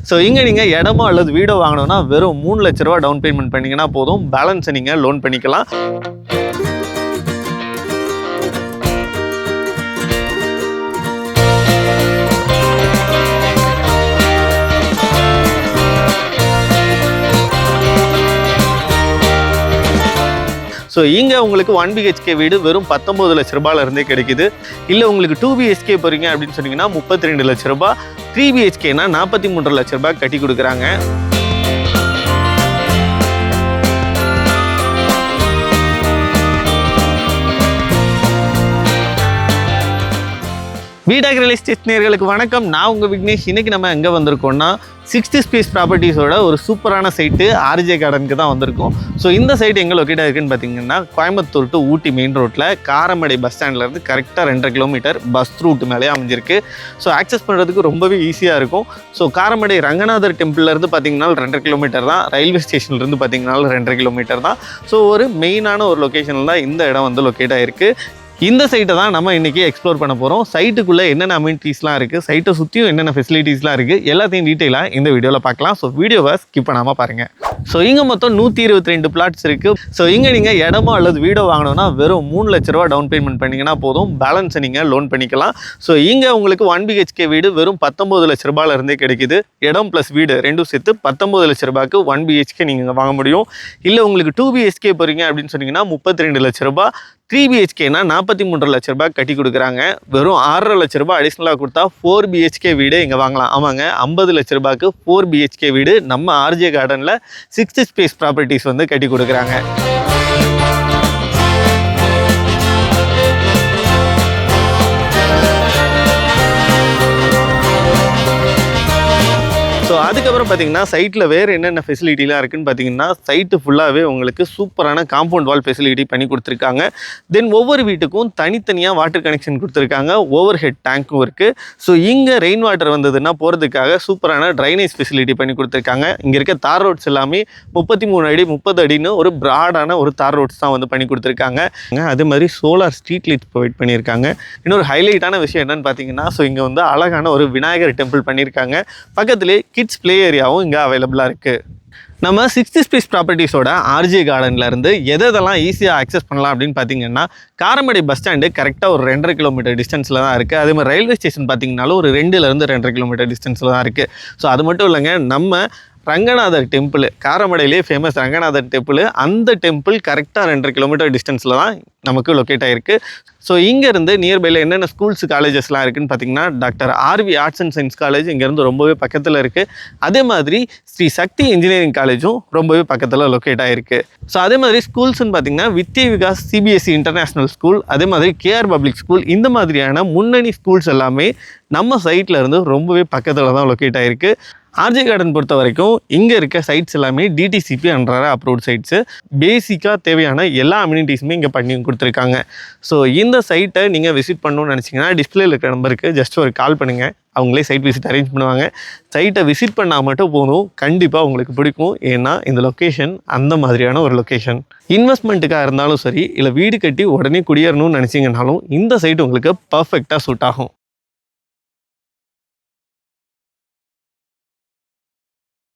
So இங்கே நீங்கள் இடமோ அல்லது வீடோ வாங்கணும்னா வெறும் 3 லட்ச ரூபா டவுன் பேமெண்ட் பண்ணிங்கன்னா போதும், பேலன்ஸை நீங்கள் லோன் பண்ணிக்கலாம். ஸோ இங்கே உங்களுக்கு 1 BHK வீடு வெறும் 19 லட்ச ரூபாயிலிருந்தே கிடைக்குது. இல்லை உங்களுக்கு 2 BHK போகிறீங்க அப்படின்னு சொன்னீங்கன்னா 32 லட்ச ரூபாய், 3 BHKனா 43 லட்ச ரூபாய் கட்டி கொடுக்குறாங்க. வீடாக ரியல் எஸ்டேட் நேயர்களுக்கு வணக்கம். நான் உங்கள் விக்னேஷ். இன்றைக்கி நம்ம எங்கே வந்திருக்கோம்னா 60 ஸ்பேஸ் ப்ராப்பர்ட்டிஸோட ஒரு சூப்பரான சைட்டு ஆர்ஜே கார்டனுக்கு தான் வந்திருக்கோம். ஸோ இந்த சைட் எங்கே லொக்கேட் ஆகிருக்குன்னு பார்த்தீங்கன்னா கோயம்புத்தூர் டு ஊட்டி மெயின் ரோட்டில் காரமடை பஸ் ஸ்டாண்ட்லேருந்து கரெக்டாக 2.5 கிலோமீட்டர் பஸ் ரூட் மேலே அமைஞ்சிருக்கு. ஸோ ஆக்சஸ் பண்ணுறதுக்கு ரொம்பவே ஈஸியாக இருக்கும். ஸோ காரமடை ரங்கநாதர் டெம்பிள்லேருந்து பார்த்தீங்கன்னா 2.5 கிலோமீட்டர் தான், ரயில்வே ஸ்டேஷன்லேருந்து பார்த்தீங்கன்னா 2.5 கிலோமீட்டர் தான். ஸோ ஒரு மெயினான ஒரு லொக்கேஷனில் தான் இந்த இடம் வந்து லொக்கேட் ஆகிருக்கு. இந்த சைட்டை தான் நம்ம இன்றைக்கி எக்ஸ்ப்ளோர் பண்ண போகிறோம். சைட்டுக்குள்ளே என்னென்ன அம்யூனிட்டிஸ்லாம் இருக்குது, சைட்டை சுற்றியும் என்னென்ன ஃபெசிலிட்டிஸ்லாம் இருக்குது, எல்லாத்தையும் டீட்டெயிலாக இந்த வீடியோவில் பார்க்கலாம். ஸோ வீடியோவை ஸ்கிப் பண்ணாமல் பாருங்கள். ஸோ இங்கே மொத்தம் 122 பிளாட்ஸ் இருக்குது. ஸோ இங்கே நீங்கள் இடமோ அல்லது வீடோ வாங்கணும்னா வெறும் 3 லட்ச ரூபா டவுன் பேமெண்ட் பண்ணிங்கன்னா போதும், பேலன்ஸை நீங்கள் லோன் பண்ணிக்கலாம். ஸோ இங்கே உங்களுக்கு 1 BHK வீடு வெறும் 19 லட்ச ரூபாயிலிருந்தே கிடைக்குது. இடம் ப்ளஸ் வீடு ரெண்டும் சேர்த்து 19 லட்ச ரூபாய்க்கு 1 BHK நீங்கள் வாங்க முடியும். இல்லை உங்களுக்கு 2 BHK போகிறீங்க அப்படின்னு சொன்னீங்கன்னா 32 லட்ச ரூபாய், 3 BHKனா 43 லட்ச ரூபாய் கட்டி கொடுக்குறாங்க. வெறும் 6.5 லட்ச ரூபாய் அடிஷ்னலாக கொடுத்தா 4 BHK வீடு இங்கே வாங்கலாம். ஆமாங்க, 50 லட்ச ரூபாய்க்கு 4 BHK வீடு நம்ம ஆர்ஜே கார்டனில் 60 ஸ்பேஸ் ப்ராப்பர்ட்டிஸ் வந்து கட்டி கொடுக்குறாங்க. ஸோ அதுக்கப்புறம் பார்த்தீங்கன்னா சைட்டில் வேறு என்னென்ன ஃபெசிலிட்டிலாம் இருக்குதுன்னு பார்த்தீங்கன்னா சைட்டு ஃபுல்லாகவே உங்களுக்கு சூப்பரான காம்பவுண்ட் வால் ஃபெசிலிட்டி பண்ணி கொடுத்துருக்காங்க. தென் ஒவ்வொரு வீட்டுக்கும் தனித்தனியாக வாட்டர் கனெக்ஷன் கொடுத்துருக்காங்க. ஓவர் ஹெட் டேங்க்கும் இருக்குது. ஸோ இங்கே ரெயின் வாட்டர் வந்ததுன்னா போகிறதுக்காக சூப்பரான ட்ரைனேஜ் ஃபெசிலிட்டி பண்ணி கொடுத்துருக்காங்க. இங்கே இருக்க தார் ரோட்ஸ் எல்லாமே 33 அடி 30 அடின்னு ஒரு ப்ராடான ஒரு தார் ரோட்ஸ் தான் வந்து பண்ணி கொடுத்துருக்காங்க. அதே மாதிரி சோலார் ஸ்ட்ரீட் லைட் ப்ரொவைட் பண்ணியிருக்காங்க. இன்னொரு ஹைலைட்டான விஷயம் என்னென்னு பார்த்தீங்கன்னா ஸோ இங்கே வந்து அழகான ஒரு விநாயகர் டெம்பிள் பண்ணியிருக்காங்க. பக்கத்துலேயே கிட்ஸ் ப்ளே ஏரியாவும் இங்கே அவைலபிளாக இருக்குது. நம்ம 60 ஸ்பேஸ் ப்ராப்பர்ட்டிஸோட ஆர்ஜே கார்டன்லேருந்து எதெல்லாம் ஈஸியாக ஆக்சஸ் பண்ணலாம் அப்படின்னு பார்த்தீங்கன்னா காரமடை பஸ் ஸ்டாண்டு கரெக்டாக ஒரு 2.5 கிலோமீட்டர் டிஸ்டன்ஸில் தான் இருக்குது. அதே மாதிரி ரயில்வே ஸ்டேஷன் பார்த்தீங்கன்னாலும் ஒரு 2லேருந்து 2.5 கிலோமீட்டர் டிஸ்டன்ஸில் தான் இருக்குது. ஸோ அது மட்டும் இல்லைங்க, நம்ம ரங்கநாதர் டெம்பிள், காரமடையிலே ஃபேமஸ் ரங்கநாதர் டெம்பிள், அந்த டெம்பிள் கரெக்டாக 2.5 கிலோமீட்டர் டிஸ்டன்ஸில் தான் நமக்கு லொக்கேட் ஆகிருக்கு. ஸோ இங்கேருந்து நியர்பையில் என்னென்ன ஸ்கூல்ஸ் காலேஜஸ்லாம் இருக்குதுன்னு பார்த்தீங்கன்னா doctor RV arts and science college இங்கேருந்து ரொம்பவே பக்கத்தில் இருக்குது. அதே மாதிரி ஸ்ரீ சக்தி இன்ஜினியரிங் காலேஜும் ரொம்பவே பக்கத்தில் லொக்கேட் ஆகிருக்கு. ஸோ அதே மாதிரி ஸ்கூல்ஸ்ன்னு பார்த்தீங்கன்னா வித்யா விகாஸ் CBSE இன்டர்நேஷ்னல் ஸ்கூல், அதே மாதிரி KR பப்ளிக் ஸ்கூல், இந்த மாதிரியான முன்னணி ஸ்கூல்ஸ் எல்லாமே நம்ம சைட்டில் இருந்து ரொம்பவே பக்கத்தில் தான் லொக்கேட் ஆகிருக்கு. ஆர்ஜே கார்டன் பொறுத்த வரைக்கும் இங்கே இருக்க சைட்ஸ் எல்லாமே DTCP அண்டர் அப்ரூவ்ட் சைட்ஸு. பேசிக்காக தேவையான எல்லா அம்யூனிட்டிஸுமே இங்கே பண்ணி கொடுத்துருக்காங்க. ஸோ இந்த சைட்டை நீங்கள் விசிட் பண்ணணும்னு நினச்சிங்கன்னா டிஸ்பிளேல இருக்கிற நம்பருக்கு ஜஸ்ட் ஒரு கால் பண்ணுங்கள், அவங்களே சைட் விசிட் அரேஞ்ச் பண்ணுவாங்க. சைட்டை விசிட் பண்ணால் மட்டும் போதும், கண்டிப்பாக உங்களுக்கு பிடிக்கும். ஏன்னா இந்த லொக்கேஷன் அந்த மாதிரியான ஒரு லொக்கேஷன். இன்வெஸ்ட்மெண்ட்டுக்காக இருந்தாலும் சரி, இல்லை வீடு கட்டி உடனே குடியேறணும்னு நினச்சிங்கனாலும் இந்த சைட் உங்களுக்கு பர்ஃபெக்டாக சூட் ஆகும்.